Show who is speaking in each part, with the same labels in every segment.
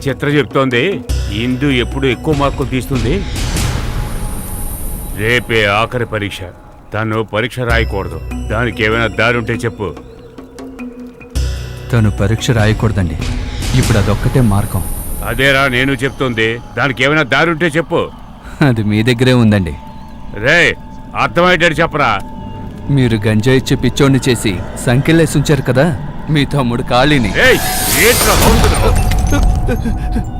Speaker 1: చిత్ర చెప్తోంది ఇందు ఎప్పుడు ఎక్కువ మార్కులు తీస్తుంది. రేపే ఆఖరి పరీక్ష. తను పరీక్ష రాయకూడదు. దానికి ఏమైనా దారి ఉంటే చెప్పు.
Speaker 2: తను పరీక్ష రాయకూడదండి. ఇప్పుడు అదొక్కటే మార్గం.
Speaker 1: అదేరా నేను చెప్తోంది. దానికి ఏమైనా దారి ఉంటే చెప్పు.
Speaker 2: అది మీ దగ్గరే ఉందండి.
Speaker 1: రే అర్థమయ్యేటట్టు చెప్పరా.
Speaker 2: మీరు గంజా ఇచ్చి పిచ్చోడిని చేసి సంఖ్యలేసి ఉంచారు కదా మీ తమ్ముడు ఖాళీని.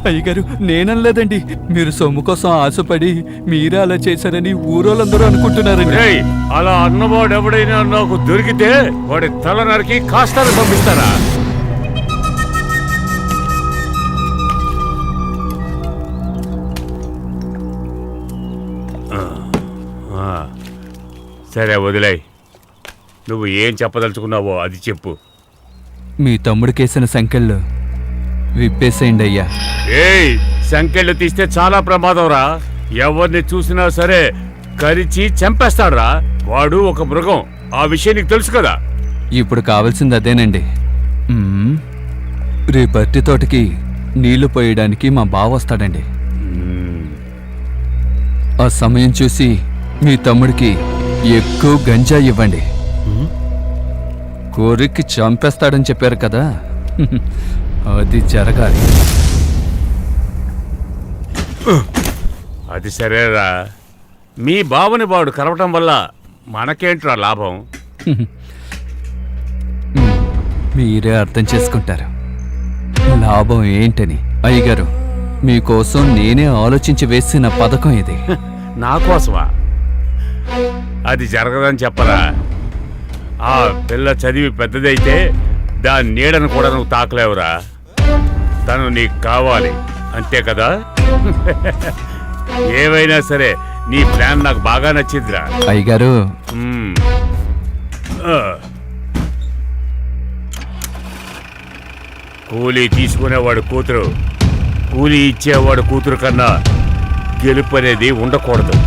Speaker 2: అయ్యగారు నేననలేదండి. మీరు సొమ్ము కోసం ఆశపడి మీరే అలా చేశారని ఊరోళ్ళందరూ అనుకుంటున్నారండి.
Speaker 1: అలా అన్నవాడు ఎవడైనా నాకు దొరికితే వాడి తల నరికి కాస్తాను పంపిస్తారా? సరే వదిలేయ్. నువ్వు ఏం చెప్పదలుచుకున్నావో అది చెప్పు.
Speaker 2: మీ తమ్ముడికేసిన సంఖ్యలు విప్పేసేయండి అయ్యా.
Speaker 1: సంఖ్యలు తీస్తే చాలా ప్రమాదం రా. ఎవరిని చూసినా సరే కరిచి చంపేస్తాడ్రా. వాడు ఒక మృగం. ఆ విషయం నీకు తెలుసు కదా.
Speaker 2: ఇప్పుడు కావాల్సింది అదేనండి. రేపు అరటి తోటకి నీళ్లు పోయడానికి మా బావ వస్తాడండి. ఆ సమయం చూసి మీ తమ్ముడికి ఎక్కువ గంజా ఇవ్వండి. కోరికి చంపేస్తాడని చెప్పారు కదా, అది జరగాలి.
Speaker 1: అది సరేరా. మీ బావని వాడు కలవటం వల్ల మనకేంట్రా లాభం?
Speaker 2: మీరే అర్థం చేసుకుంటారు లాభం ఏంటని. అయ్యగారు మీకోసం నేనే ఆలోచించి వేసిన పథకం ఇది.
Speaker 1: నా కోసమా? అది జరగదని చెప్పరా. ఆ పిల్ల చదివి పెద్దదైతే దాని నీడను కూడా నువ్వు తాకలేవురా. తను నీకు కావాలి అంతే కదా. ఏవైనా సరే నీ ప్లాన్ నాకు బాగా నచ్చిందిరా.
Speaker 2: అయ్యగారు
Speaker 1: కూలీ తీసుకునేవాడు కూతురు, కూలీ ఇచ్చేవాడు కూతురు కన్నా గెలుపు అనేది ఉండకూడదు.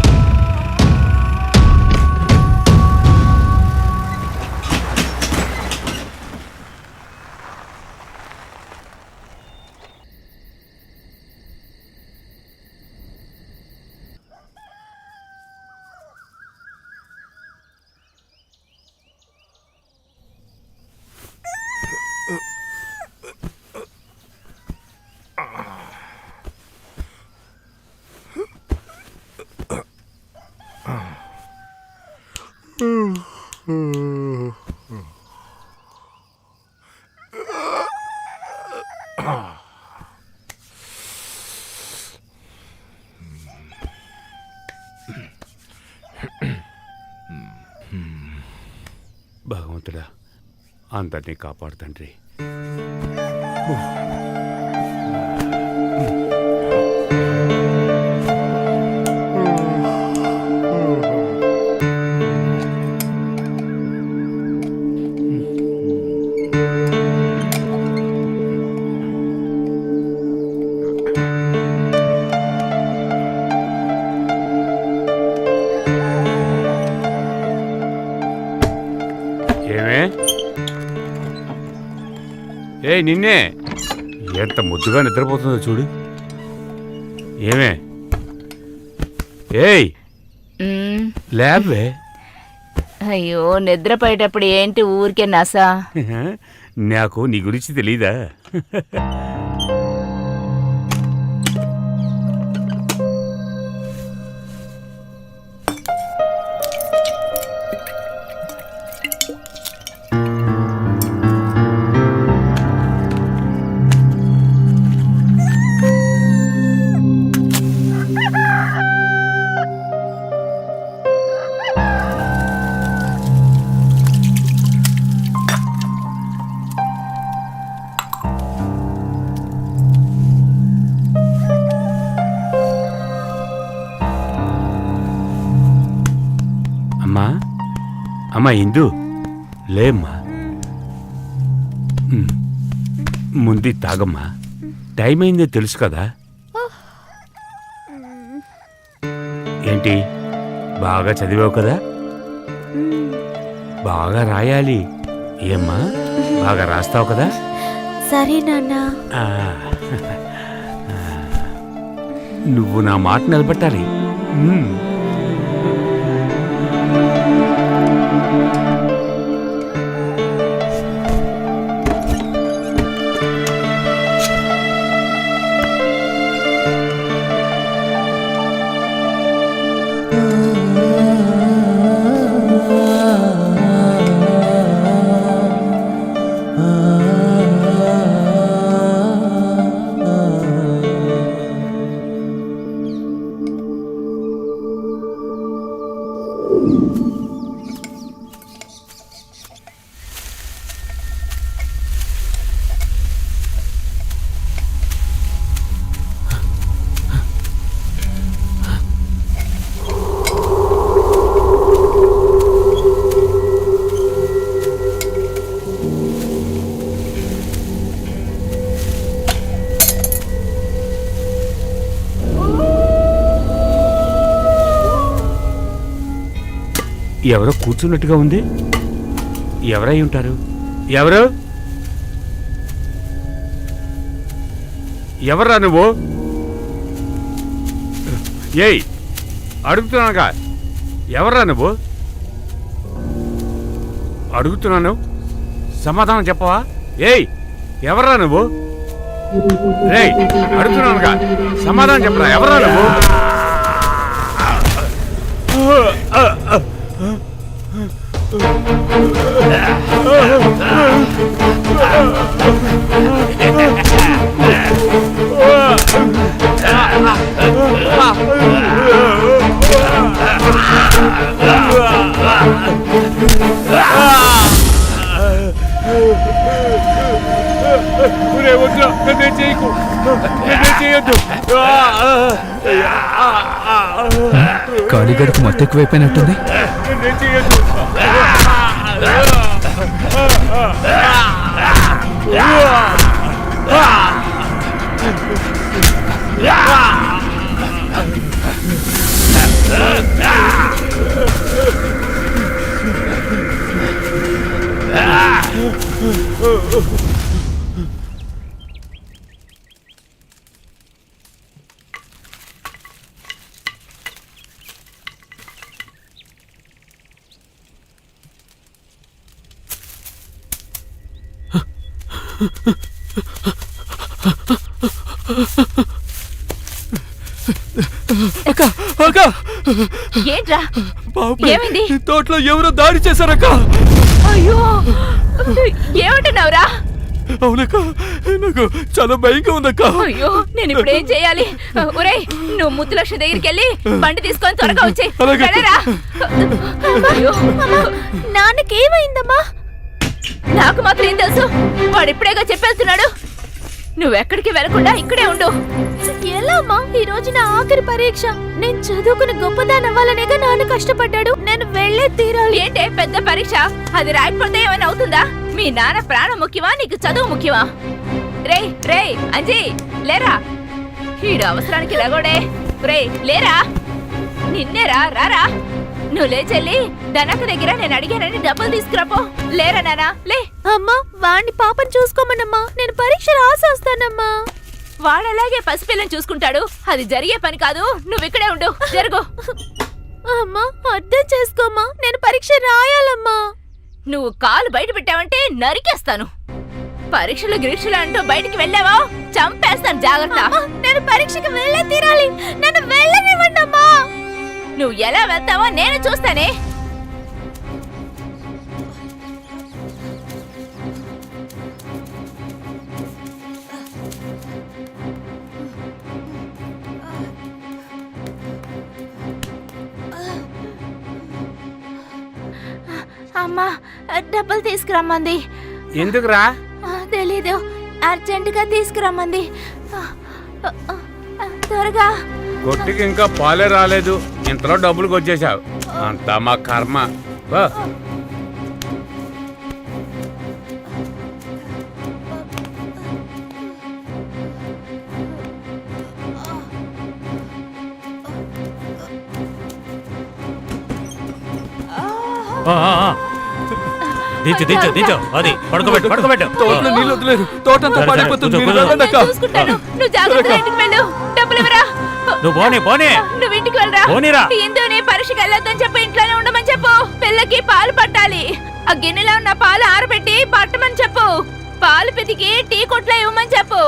Speaker 1: భగవంతుడా అందరినీ కాపాడు తండ్రి. నిన్నే ఎంత ముద్దుగా నిద్రపోతుందో చూడు. ఏమే లేవే.
Speaker 3: అయ్యో నిద్రపోయేటప్పుడు ఏంటి ఊరికే నసా?
Speaker 1: నాకు నీ గురించి తెలీదా? అమ్మా ఇందు లేమ్మా, ముందు తాగమ్మా. టైం అయిందో తెలుసు కదా. ఏంటి బాగా చదివావు కదా, బాగా రాయాలి. ఏమ్మా బాగా రాస్తావు కదా?
Speaker 4: సరే నాన్న.
Speaker 1: నువ్వు నా మాట నిలబెట్టాలి. ఎవరో కూర్చున్నట్టుగా ఉంది. ఎవరై ఉంటారు? ఎవరు? ఎవరా నువ్వు? ఏయ్, అడుగుతున్నానుగా, ఎవరా నువ్వు? అడుగుతున్నాను, సమాధానం చెప్పవా? ఏయ్, ఎవరా నువ్వు? రేయ్, అడుగుతున్నానుగా, సమాధానం చెప్పరా? ఎవరా నువ్వు? చేయకు, చేయొద్దు.
Speaker 2: కాళీగడికి మొత్తం ఎక్కువైపోయినట్టుంది.
Speaker 1: చేయొద్దు.
Speaker 3: ఏంట్రా, ఏమైంది?
Speaker 2: తోటలో ఎవరో దాడి చేశారక్క.
Speaker 3: అయ్యో, ఏమంటున్నావురా?
Speaker 2: అవునక్క, నాకు చాలా భయంగా ఉందక్క.
Speaker 3: అయ్యో, నేను ఇప్పుడు ఏం చేయాలి? ఒరేయ్, నువ్వు ముద్దులక్ష్మి దగ్గరికి వెళ్ళి బండి తీసుకొని త్వరగా వచ్చేయ్. అయ్యో, నాన్నకేమైందమ్మా? నాకు మాత్రం ఏం తెలుసు? వాడు ఇప్పుడేగా చెప్పేస్తున్నాడు. నువ్వెక్కడికి వెళ్లకుండా ఇక్కడే ఉండు. ఎలా అమ్మా? ఈ రోజు నా ఆఖరి పరీక్ష. నేను చదువుకుని గొప్పదాని అవ్వాలనేగా నాన్న కష్టపడ్డాడు. నేను వెళ్ళే తీరాలి. ఏంటే పెద్ద పరీక్ష? అది రాయకపోతే ఏమైనా అవుతుందా? మీ నాన్న ప్రాణం ముఖ్యమా, నీకు చదువు ముఖ్యమా? రేయ్ రేయ్ అంజీ, లేరా. ఈడు అవసరానికి లగోడే. రేయ్ లేరా, నిన్నేరా, రారా. నువ్వు లేచెల్లి ధనక్క దగ్గర నేను అడిగానని డబ్బులు తీసుకురాపో. లేరా నానా, లే. అమ్మా, వాణ్ణి పాపని చూసుకోమనమ్మా, నేను పరీక్ష రాసి వస్తానమ్మా. వాడలాగే పసిపిల్లని చూసుకుంటాడు. అది జరిగే పని కాదు. నువ్వు ఇక్కడే ఉండు, జరుగు. అమ్మా, అర్థం చేసుకోమ్మా, నేను పరీక్ష రాయాలమ్మా. నువ్వు కాలు బయట పెట్టావంటే నరికేస్తాను. పరీక్షలు గిరీక్షలు అంటూ బయటికి వెళ్ళావా చంపేస్తాను, జాగ్రత్త. నేను పరీక్షకి వెళ్ళే తీరాలి, నన్ను వెళ్ళనివ్వండమ్మా. నువ్వు ఎలా వెళ్తావో నేను చూస్తానే. అమ్మా, డబ్బులు తీసుకురమ్మంది.
Speaker 1: ఎందుకురా?
Speaker 3: తెలీదు, అర్జెంటుగా తీసుకురమ్మంది. త్వరగా.
Speaker 1: కొట్టికి ఇంకా పాలే రాలేదు, ఇంతలో డబ్బులకు వచ్చేసావు. అంతా మా కర్మ.
Speaker 4: దించు దించు దించు, అది పడుకోబెట్టు పడుకోబెట్టు.
Speaker 2: తోటలో నీళ్ళు వదిలేరు, తోటంతా పడిపోతుంది.
Speaker 3: చూసుకుంటాను, నువ్వు జాగ్రత్తగా ఇంటికి వెళ్ళు. డబ్బులు ఇవ్వరా.
Speaker 4: నువ్వు పోనీ పోనీ
Speaker 3: నువ్వు ఇంటికి వెళ్ళరా.
Speaker 4: పోనీరా.
Speaker 3: ఇందుని పరీక్షకి వెళ్ళొద్దని చెప్పి ఇంట్లోనే ఉండమని చెప్పు. పిల్లకి పాలు పట్టాలి. ఆ గిన్నెలో ఉన్న పాలు ఆరబెట్టి పట్టమని చెప్పు. పాలు పితికి టీ కొట్లో ఇవ్వమని చెప్పు.